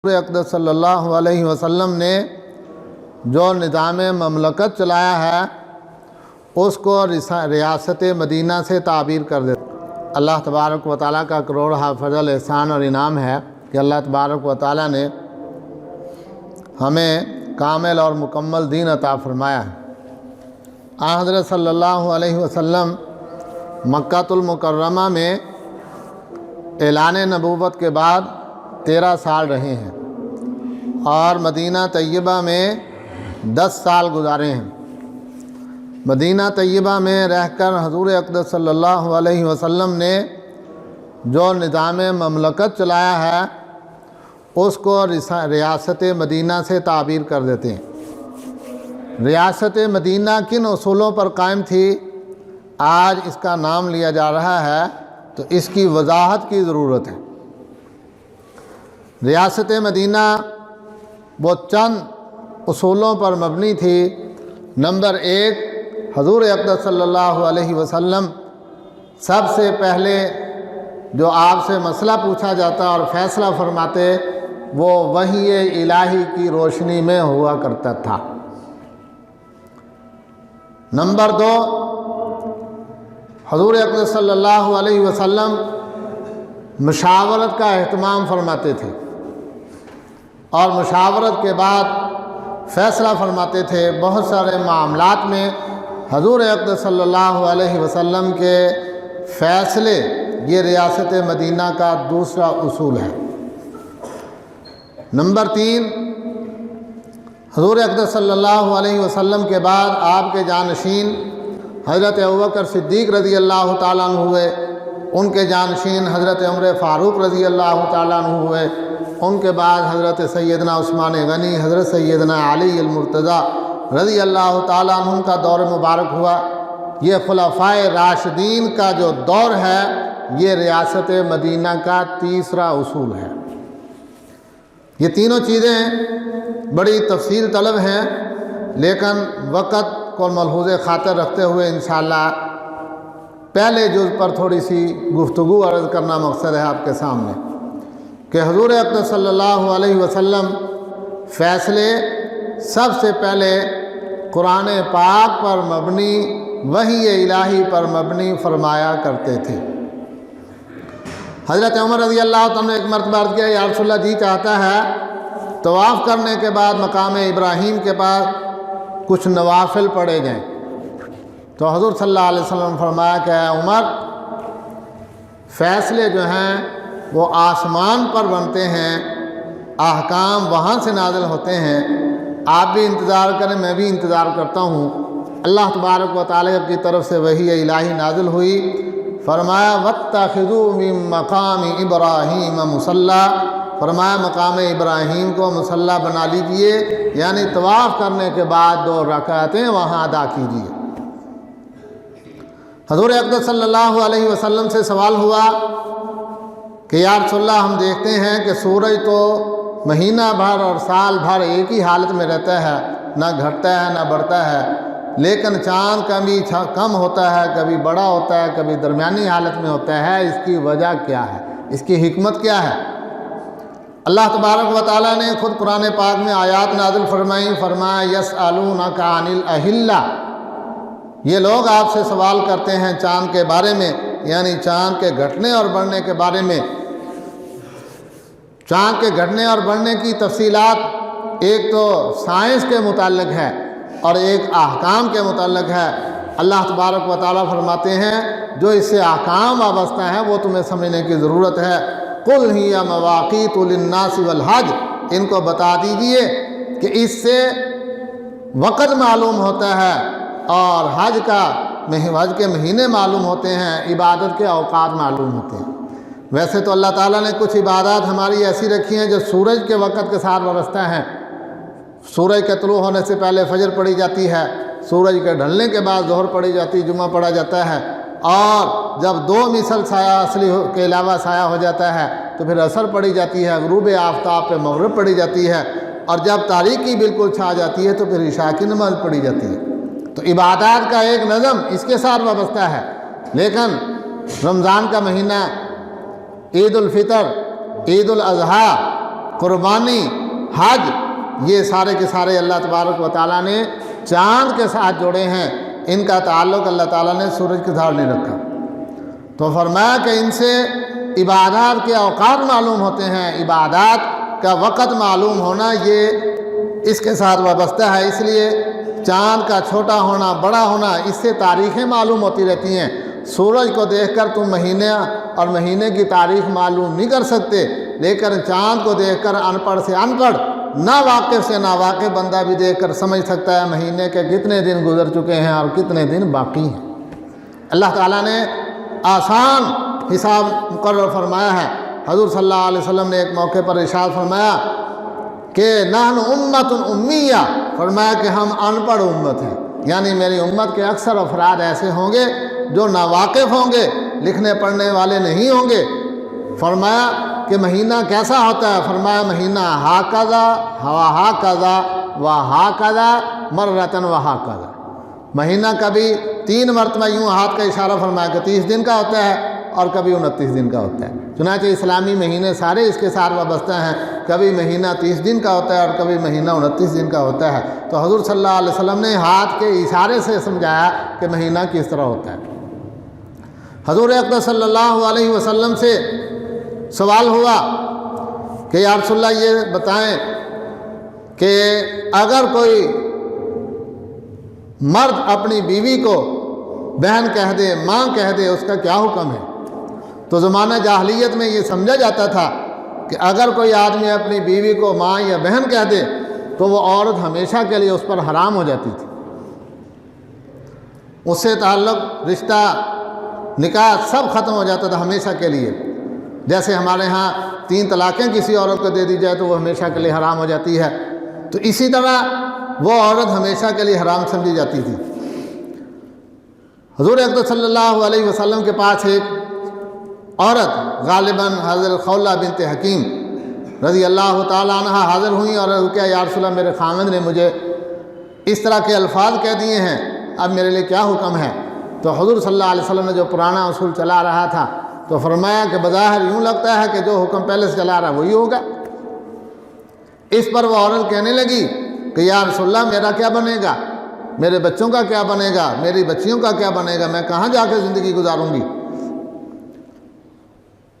حضور اقدس صلی اللہ علیہ وسلم نے جو نظام مملکت چلایا ہے اس کو ریاست مدینہ سے تعبیر کر دیتا۔ اللہ تبارک و تعالیٰ کا کروڑہ فضل احسان اور انعام ہے کہ اللہ تبارک و تعالیٰ نے ہمیں کامل اور مکمل دین عطا فرمایا ہے۔ آن حضرت صلی اللہ علیہ وسلم مکہ المکرمہ میں اعلان نبوت کے بعد 13 سال رہے ہیں اور مدینہ طیبہ میں 10 سال گزارے ہیں۔ مدینہ طیبہ میں رہ کر حضور اقدس صلی اللہ علیہ وسلم نے جو نظام مملکت چلایا ہے اس کو ریاست مدینہ سے تعبیر کر دیتے ہیں۔ ریاست مدینہ کن اصولوں پر قائم تھی آج اس کا نام لیا جا رہا ہے تو اس کی وضاحت کی ضرورت ہے۔ ریاست مدینہ وہ چند اصولوں پر مبنی تھی۔ نمبر 1، حضور اقدس صلی اللہ علیہ وسلم سب سے پہلے جو آپ سے مسئلہ پوچھا جاتا اور فیصلہ فرماتے وہ وحی الہی کی روشنی میں ہوا کرتا تھا۔ نمبر 2، حضور اقدس صلی اللہ علیہ وسلم مشاورت کا اہتمام فرماتے تھے اور مشاورت کے بعد فیصلہ فرماتے تھے۔ بہت سارے معاملات میں حضور اقدس صلی اللہ علیہ وسلم کے فیصلے یہ ریاست مدینہ کا دوسرا اصول ہے۔ نمبر 3، حضور اقدس صلی اللہ علیہ وسلم کے بعد آپ کے جانشین حضرت ابوبکر صدیق رضی اللہ تعالیٰ عنہ ہوئے، ان کے جانشین حضرت عمر فاروق رضی اللہ تعالیٰ عنہ ہوئے، ان کے بعد حضرت سیدنا عثمان غنی، حضرت سیدنا علی المرتضیٰ رضی اللہ تعالیٰ عنہ کا دور مبارک ہوا۔ یہ خلفائے راشدین کا جو دور ہے یہ ریاست مدینہ کا تیسرا اصول ہے۔ یہ تینوں چیزیں بڑی تفصیل طلب ہیں لیکن وقت کو ملحوظ خاطر رکھتے ہوئے انشاءاللہ پہلے جز پر تھوڑی سی گفتگو عرض کرنا مقصد ہے آپ کے سامنے کہ حضور اقدس صلی اللہ علیہ وسلم فیصلے سب سے پہلے قرآن پاک پر مبنی وحی الہی پر مبنی فرمایا کرتے تھے۔ حضرت عمر رضی اللہ عنہ نے ایک مرتبہ عرض کیا یا رسول اللہ جی چاہتا ہے طواف کرنے کے بعد مقام ابراہیم کے پاس کچھ نوافل پڑھے جائیں۔ تو حضور صلی اللہ علیہ وسلم فرمایا کہ اے عمر فیصلے جو ہیں وہ آسمان پر بنتے ہیں، احکام وہاں سے نازل ہوتے ہیں، آپ بھی انتظار کریں میں بھی انتظار کرتا ہوں۔ اللہ تبارک و تعالیٰ کی طرف سے وحی الہی نازل ہوئی، فرمایا وَاتَّخِذُوا مِن مَّقَامِ إِبْرَاهِيمَ مُصَلًّى، فرمایا مقام ابراہیم کو مصلی بنا لیجئے، یعنی طواف کرنے کے بعد 2 رکعتیں وہاں ادا کیجئے۔ حضور اقدس صلی اللہ علیہ وسلم سے سوال ہوا کہ یا رسول اللہ ہم دیکھتے ہیں کہ سورج تو مہینہ بھر اور سال بھر ایک ہی حالت میں رہتا ہے، نہ گھٹتا ہے نہ بڑھتا ہے، لیکن چاند کبھی کم ہوتا ہے، کبھی بڑا ہوتا ہے، کبھی درمیانی حالت میں ہوتا ہے، اس کی وجہ کیا ہے، اس کی حکمت کیا ہے؟ اللہ تبارک و تعالیٰ نے خود قرآن پاک میں آیات نازل فرمائیں، فرمایا یسألونک عن الأہلہ، یہ لوگ آپ سے سوال کرتے ہیں چاند کے بارے میں، یعنی چاند کے گھٹنے اور بڑھنے کے بارے میں۔ چاند کے گھٹنے اور بڑھنے کی تفصیلات ایک تو سائنس کے متعلق ہے اور ایک احکام کے متعلق ہے۔ اللہ تبارک و تعالیٰ فرماتے ہیں جو اس سے احکام وابستہ ہیں وہ تمہیں سمجھنے کی ضرورت ہے۔ قُلْ هِيَ مَوَاقِيتُ لِلنَّاسِ وَالْحَجِّ، ان کو بتا دیجئے کہ اس سے وقت معلوم ہوتا ہے اور حج کے مہینے معلوم ہوتے ہیں، عبادت کے اوقات معلوم ہوتے ہیں۔ ویسے تو اللہ تعالیٰ نے کچھ عبادات ہماری ایسی رکھی ہیں جو سورج کے وقت کے ساتھ وابستہ ہیں۔ سورج کے طلوع ہونے سے پہلے فجر پڑھی جاتی ہے، سورج کے ڈھلنے کے بعد ظہر پڑھی جاتی، جمعہ پڑھا جاتا ہے، اور جب 2 مثل سایہ اصلی کے علاوہ سایہ ہو جاتا ہے تو پھر عصر پڑھی جاتی ہے، غروب آفتاب پہ مغرب پڑھی جاتی ہے، اور جب تاریکی بالکل چھا جاتی ہے تو پھر عشاء کی نماز پڑھی جاتی ہے۔ تو عبادات کا ایک نظم اس کے ساتھ وابستہ ہے۔ لیکن رمضان کا مہینہ، عید الفطر، عید الاضحیٰ قربانی، حج، یہ سارے کے سارے اللہ تبارک و تعالیٰ نے چاند کے ساتھ جوڑے ہیں، ان کا تعلق اللہ تعالیٰ نے سورج کے ساتھ نہیں رکھا۔ تو فرمایا کہ ان سے عبادات کے اوقات معلوم ہوتے ہیں، عبادات کا وقت معلوم ہونا یہ اس کے ساتھ وابستہ ہے۔ اس لیے چاند کا چھوٹا ہونا بڑا ہونا اس سے تاریخیں معلوم ہوتی رہتی ہیں۔ سورج کو دیکھ کر تم مہینے اور مہینے کی تاریخ معلوم نہیں کر سکتے، لیکن چاند کو دیکھ کر ان پڑھ سے ان پڑھ، ناواقف سے ناواقف بندہ بھی دیکھ کر سمجھ سکتا ہے مہینے کے کتنے دن گزر چکے ہیں اور کتنے دن باقی ہیں۔ اللہ تعالیٰ نے آسان حساب مقرر فرمایا ہے۔ حضور صلی اللہ علیہ وسلم نے ایک موقع پر ارشاد فرمایا کہ نحن امت امیہ، فرمایا کہ ہم ان پڑھ امت ہیں، یعنی میری امت کے اکثر افراد ایسے ہوں گے جو ناواقف ہوں گے، لکھنے پڑھنے والے نہیں ہوں گے۔ فرمایا کہ مہینہ کیسا ہوتا ہے؟ فرمایا مہینہ ہاکذا ہاکذا و ہاکذا مرتن و ہاکذا، مہینہ کبھی 3 مرتبہ یوں ہاتھ کا اشارہ فرمایا کہ 30 دن کا ہوتا ہے اور کبھی 29 دن کا ہوتا ہے۔ چنانچہ اسلامی مہینے سارے اس کے ساتھ وابستہ ہیں، کبھی مہینہ 30 دن کا ہوتا ہے اور کبھی مہینہ 29 دن کا ہوتا ہے۔ تو حضور صلی اللہ علیہ وسلم نے ہاتھ کے اشارے سے سمجھایا کہ مہینہ کس طرح ہوتا ہے۔ حضور اقدس صلی اللہ علیہ وسلم سے سوال ہوا کہ یا رسول اللہ یہ بتائیں کہ اگر کوئی مرد اپنی بیوی کو بہن کہہ دے، ماں کہہ دے، اس کا کیا حکم ہے؟ تو زمانہ جاہلیت میں یہ سمجھا جاتا تھا کہ اگر کوئی آدمی اپنی بیوی کو ماں یا بہن کہہ دے تو وہ عورت ہمیشہ کے لیے اس پر حرام ہو جاتی تھی، اس سے تعلق، رشتہ، نکاح سب ختم ہو جاتا تھا ہمیشہ کے لیے۔ جیسے ہمارے ہاں 3 طلاقیں کسی عورت کو دے دی جائے تو وہ ہمیشہ کے لیے حرام ہو جاتی ہے، تو اسی طرح وہ عورت ہمیشہ کے لیے حرام سمجھی جاتی تھی۔ حضور اقدس صلی اللہ علیہ وسلم کے پاس ایک عورت غالباً حضرت خولہ بنت حکیم رضی اللہ تعالیٰ عنہ حاضر ہوئیں اور کیا یا رسول اللہ میرے خاوند نے مجھے اس طرح کے الفاظ کہہ دیے ہیں، اب میرے لیے کیا حکم ہے؟ تو حضور صلی اللہ علیہ وسلم نے جو پرانا اصول چلا رہا تھا تو فرمایا کہ بظاہر یوں لگتا ہے کہ جو حکم پہلے سے چلا رہا وہی ہوگا۔ اس پر وہ عورت کہنے لگی کہ یا رسول اللہ میرا کیا بنے گا، میرے بچوں کا کیا بنے گا، میری بچیوں کا کیا بنے گا، میں کہاں جا کے زندگی گزاروں گی؟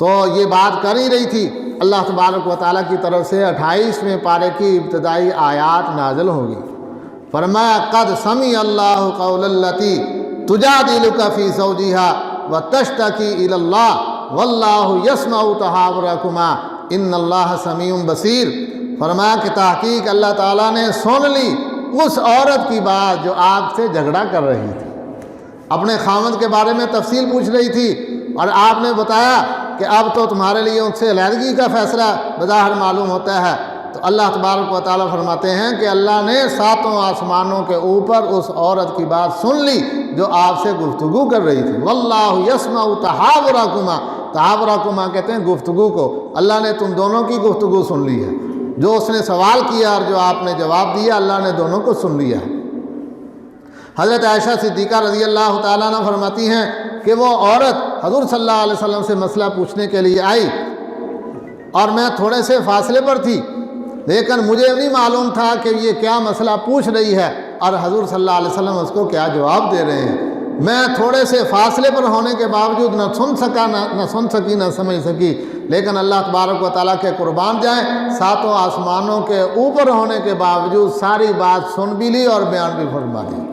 تو یہ بات کر ہی رہی تھی، اللہ تبارک و تعالیٰ کی طرف سے 28ویں پارے کی ابتدائی آیات نازل ہوگی۔ فرمایا قد سمع اللہ قول التی تجادلک فی زوجہا وتشتکی الی اللہ واللہ یسمع تحاورکما ان اللہ سمیع بصیر۔ فرمایا کہ تحقیق اللہ تعالیٰ نے سن لی اس عورت کی بات جو آپ سے جھگڑا کر رہی تھی، اپنے خاوند کے بارے میں تفصیل پوچھ رہی تھی، اور آپ نے بتایا کہ اب تو تمہارے لیے ان سے علیحدگی کا فیصلہ بظاہر معلوم ہوتا ہے۔ تو اللہ تبارک و تعالیٰ فرماتے ہیں کہ اللہ نے 7 آسمانوں کے اوپر اس عورت کی بات سن لی جو آپ سے گفتگو کر رہی تھی۔ واللہ یسمع تحاورکما، تحاورکما کہتے ہیں گفتگو کو، اللہ نے تم دونوں کی گفتگو سن لی ہے، جو اس نے سوال کیا اور جو آپ نے جواب دیا، اللہ نے دونوں کو سن لیا ہے۔ حضرت عائشہ صدیقہ رضی اللہ تعالیٰ عنہ فرماتی ہیں کہ وہ عورت حضور صلی اللہ علیہ وسلم سے مسئلہ پوچھنے کے لیے آئی اور میں تھوڑے سے فاصلے پر تھی، لیکن مجھے نہیں معلوم تھا کہ یہ کیا مسئلہ پوچھ رہی ہے اور حضور صلی اللہ علیہ وسلم اس کو کیا جواب دے رہے ہیں۔ میں تھوڑے سے فاصلے پر ہونے کے باوجود نہ سن سکی نہ سمجھ سکی، لیکن اللہ تبارک و تعالیٰ کے قربان جائیں، 7 آسمانوں کے اوپر ہونے کے باوجود ساری بات سن بھی لی اور بیان بھی فرما دی۔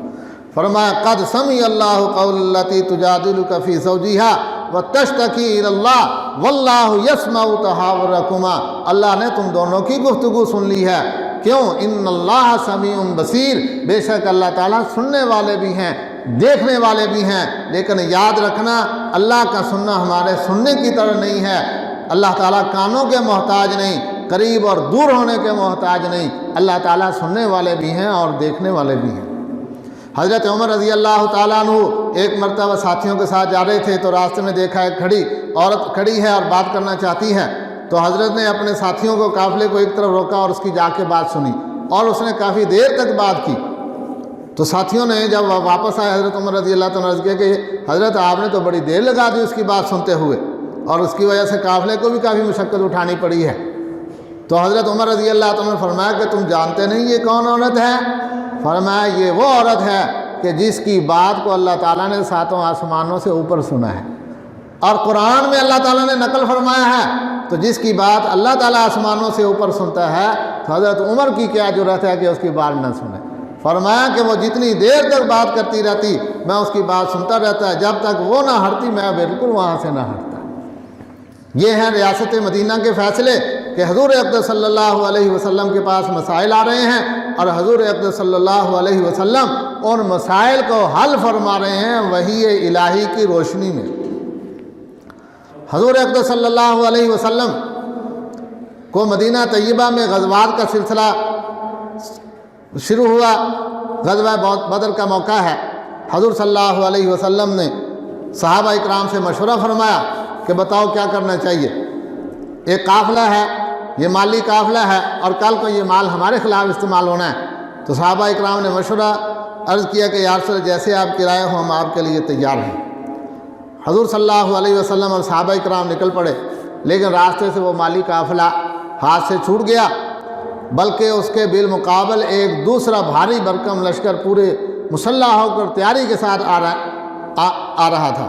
فرمایا قد سمع اللہ قول التی تجادلک فی زوجہا وتشتکی الی اللہ واللہ یسمع تحاورکما، اللہ نے تم دونوں کی گفتگو سن لی ہے۔ کیوں؟ ان اللہ سمیع بصیر، بے شک اللہ تعالیٰ سننے والے بھی ہیں، دیکھنے والے بھی ہیں۔ لیکن یاد رکھنا اللہ کا سننا ہمارے سننے کی طرح نہیں ہے، اللہ تعالیٰ کانوں کے محتاج نہیں، قریب اور دور ہونے کے محتاج نہیں، اللہ تعالیٰ سننے والے بھی ہیں اور دیکھنے والے بھی ہیں۔ حضرت عمر رضی اللہ تعالیٰ عنہ ایک مرتبہ ساتھیوں کے ساتھ جا رہے تھے تو راستے میں دیکھا ایک عورت کھڑی ہے اور بات کرنا چاہتی ہے، تو حضرت نے اپنے ساتھیوں کو، قافلے کو ایک طرف روکا اور اس کی جا کے بات سنی اور اس نے کافی دیر تک بات کی۔ تو ساتھیوں نے جب واپس آئے حضرت عمر رضی اللہ تعالیٰ عنہ کہ حضرت آپ نے تو بڑی دیر لگا دی اس کی بات سنتے ہوئے، اور اس کی وجہ سے قافلے کو بھی کافی مشقت اٹھانی پڑی ہے۔ تو حضرت عمر رضی اللہ عنہ نے فرمایا کہ تم جانتے نہیں یہ کون عورت ہے؟ فرمایا یہ وہ عورت ہے کہ جس کی بات کو اللہ تعالیٰ نے ساتوں آسمانوں سے اوپر سنا ہے، اور قرآن میں اللہ تعالیٰ نے نقل فرمایا ہے، تو جس کی بات اللہ تعالیٰ آسمانوں سے اوپر سنتا ہے تو حضرت عمر کی کیا جرأت ہے کہ اس کی بات نہ سنے۔ فرمایا کہ وہ جتنی دیر تک بات کرتی رہتی میں اس کی بات سنتا رہتا ہے، جب تک وہ نہ ہٹتی میں بالکل وہاں سے نہ ہٹتا۔ یہ ہیں ریاست مدینہ کے فیصلے کہ حضور اقدس صلی اللہ علیہ وسلم کے پاس مسائل آ رہے ہیں، اور حضور اقدس صلی اللہ علیہ وسلم ان مسائل کو حل فرما رہے ہیں وحی الہی کی روشنی میں۔ حضور اقدس صلی اللہ علیہ وسلم کو مدینہ طیبہ میں غزوات کا سلسلہ شروع ہوا۔ غزوہ بدر کا موقع ہے۔ حضور صلی اللہ علیہ وسلم نے صحابہ اکرام سے مشورہ فرمایا کہ بتاؤ کیا کرنا چاہیے۔ ایک قافلہ ہے، یہ مالی قافلہ ہے، اور کل کو یہ مال ہمارے خلاف استعمال ہونا ہے۔ تو صحابہ اکرام نے مشورہ عرض کیا کہ یا رسول اللہ جیسے آپ کرائے ہو ہم آپ کے لیے تیار ہیں۔ حضور صلی اللہ علیہ وسلم اور صحابہ اکرام نکل پڑے، لیکن راستے سے وہ مالی قافلہ ہاتھ سے چھوٹ گیا، بلکہ اس کے بالمقابل ایک دوسرا بھاری بھرکم لشکر پورے مسلح ہو کر تیاری کے ساتھ آ رہا تھا۔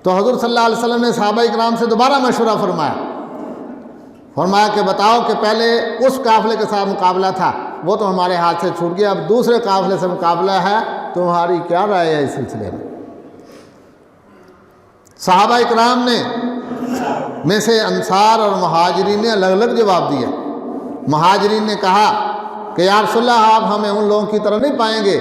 تو حضور صلی اللہ علیہ وسلم نے صحابہ اکرام سے دوبارہ مشورہ فرمایا کہ بتاؤ کہ پہلے اس قافلے کے ساتھ مقابلہ تھا، وہ تو ہمارے ہاتھ سے چھوٹ گیا، اب دوسرے قافلے سے مقابلہ ہے، تمہاری کیا رائے ہے اس سلسلے میں؟ صحابہ اکرام میں سے انصار اور مہاجرین نے الگ الگ جواب دیا۔ مہاجرین نے کہا کہ یا رسول اللہ آپ ہمیں ان لوگوں کی طرح نہیں پائیں گے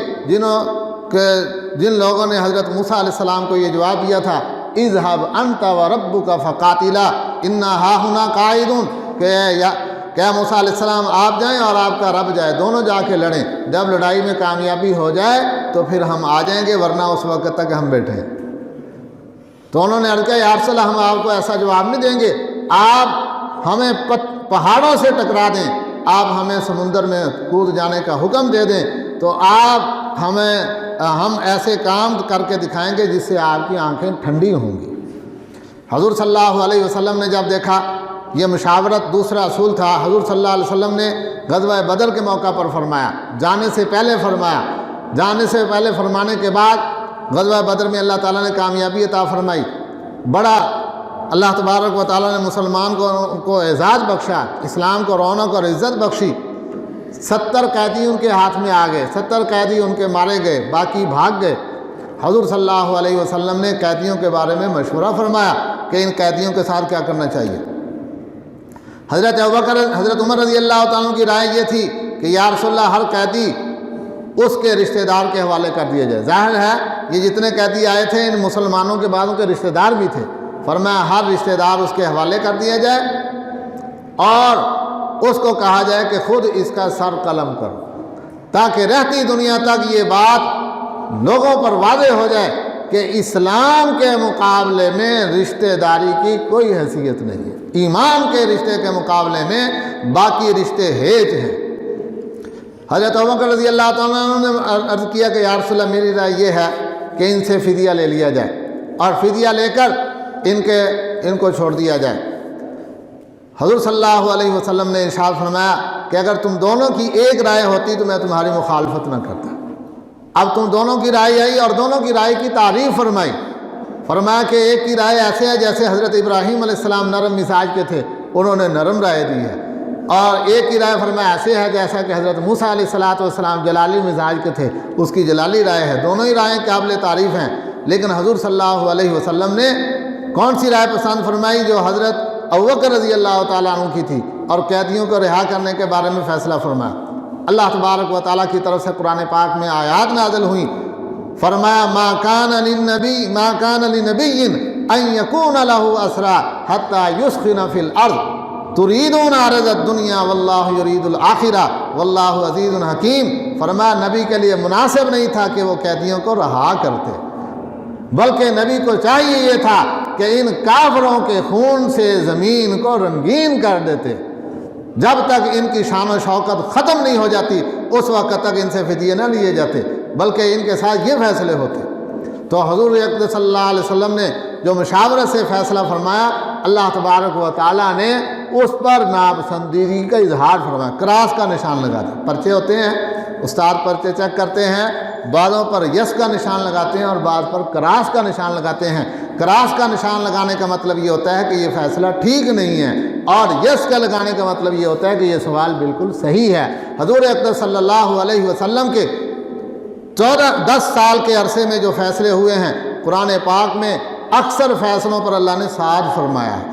جن لوگوں نے حضرت موسیٰ علیہ السلام کو یہ جواب دیا تھا اذهب انت وربک فقاتلا انا ہاہنا قاعدون، کہ موسیٰ علیہ السلام آپ جائیں اور آپ کا رب جائے، دونوں جا کے لڑیں، جب لڑائی میں کامیابی ہو جائے تو پھر ہم آ جائیں گے، ورنہ اس وقت تک ہم بیٹھے ہیں۔ تو انہوں نے عرض کیا یا رسول اللہ ہم آپ کو ایسا جواب نہیں دیں گے، آپ ہمیں پہاڑوں سے ٹکرا دیں، آپ ہمیں سمندر میں کود جانے کا حکم دے دیں، تو ہم ایسے کام کر کے دکھائیں گے جس سے آپ کی آنکھیں ٹھنڈی ہوں گی۔ حضور صلی اللہ علیہ وسلم نے جب دیکھا یہ مشاورت دوسرا اصول تھا، حضور صلی اللہ علیہ وسلم نے غزوہ بدر کے موقع پر فرمایا، جانے سے پہلے فرمانے کے بعد غزوہ بدر میں اللہ تعالیٰ نے کامیابی عطا فرمائی، بڑا اللہ تبارک و تعالیٰ نے مسلمان کو اعزاز بخشا، اسلام کو رونق اور عزت بخشی۔ 70 قیدی ان کے ہاتھ میں آ گئے، 70 قیدی ان کے مارے گئے، باقی بھاگ گئے۔ حضور صلی اللہ علیہ وسلم نے قیدیوں کے بارے میں مشورہ فرمایا کہ ان قیدیوں کے ساتھ کیا کرنا چاہیے۔ حضرت عمر رضی اللہ تعالیٰ کی رائے یہ تھی کہ یا رسول اللہ ہر قیدی اس کے رشتہ دار کے حوالے کر دیا جائے۔ ظاہر ہے یہ جتنے قیدی آئے تھے ان مسلمانوں کے بعضوں کے رشتہ دار بھی تھے، فرمایا ہر رشتہ دار اس کے حوالے کر دیا جائے، اور اس کو کہا جائے کہ خود اس کا سر قلم کرو، تاکہ رہتی دنیا تک یہ بات لوگوں پر واضح ہو جائے کہ اسلام کے مقابلے میں رشتہ داری کی کوئی حیثیت نہیں ہے، ایمان کے رشتے کے مقابلے میں باقی رشتے ہیچ ہیں۔ حضرت ابوبکر رضی اللہ تعالیٰ عنہ نے عرض کیا کہ یا رسول اللہ میری رائے یہ ہے کہ ان سے فدیہ لے لیا جائے، اور فدیہ لے کر ان کو چھوڑ دیا جائے۔ حضور صلی اللہ علیہ وسلم نے ارشاد فرمایا کہ اگر تم دونوں کی ایک رائے ہوتی تو میں تمہاری مخالفت نہ کرتا۔ اب تم دونوں کی رائے آئی اور دونوں کی رائے کی تعریف فرمایا کہ ایک کی رائے ایسے ہے جیسے حضرت ابراہیم علیہ السلام نرم مزاج کے تھے، انہوں نے نرم رائے دی ہے، اور ایک کی رائے فرمایا ایسے ہے جیسا کہ حضرت موسیٰ علیہ السلام جلالی مزاج کے تھے، اس کی جلالی رائے ہے۔ دونوں ہی رائیں قابل تعریف ہیں، لیکن حضور صلی اللہ علیہ وسلم نے کون سی رائے پسند فرمائی؟ جو حضرت ابوبکر رضی اللہ تعالیٰ عنہ کی تھی، اور قیدیوں کو رہا کرنے کے بارے میں فیصلہ فرمایا۔ اللہ تبارک و تعالیٰ کی طرف سے قرآن پاک میں آیات نازل ہوئیں، فرمایا ما کان لنبی ان یکون له اسرا حتی یسخن فی الارض تریدون عرض الدنیا واللہ یرید الآخرہ واللہ عزیز حکیم۔ فرمایا نبی کے لیے مناسب نہیں تھا کہ وہ قیدیوں کو رہا کرتے، بلکہ نبی کو چاہیے یہ تھا کہ ان کافروں کے خون سے زمین کو رنگین کر دیتے، جب تک ان کی شان و شوکت ختم نہیں ہو جاتی اس وقت تک ان سے فدیے نہ لیے جاتے، بلکہ ان کے ساتھ یہ فیصلے ہوتے۔ تو حضور اقدس صلی اللہ علیہ وسلم نے جو مشاورت سے فیصلہ فرمایا، اللہ تبارک و تعالیٰ نے اس پر ناپسندیدگی کا اظہار فرمایا، کراس کا نشان لگاتے ہیں۔ پرچے ہوتے ہیں، استاد پرچے چیک کرتے ہیں، بعضوں پر یس کا نشان لگاتے ہیں اور بعض پر کراس کا نشان لگاتے ہیں۔ کراس کا نشان لگانے کا مطلب یہ ہوتا ہے کہ یہ فیصلہ ٹھیک نہیں ہے، اور یس کا لگانے کا مطلب یہ ہوتا ہے کہ یہ سوال بالکل صحیح ہے۔ حضور اقدس صلی اللہ علیہ وسلم کے 10 سال کے عرصے میں جو فیصلے ہوئے ہیں، قرآن پاک میں اکثر فیصلوں پر اللہ نے صاد فرمایا ہے۔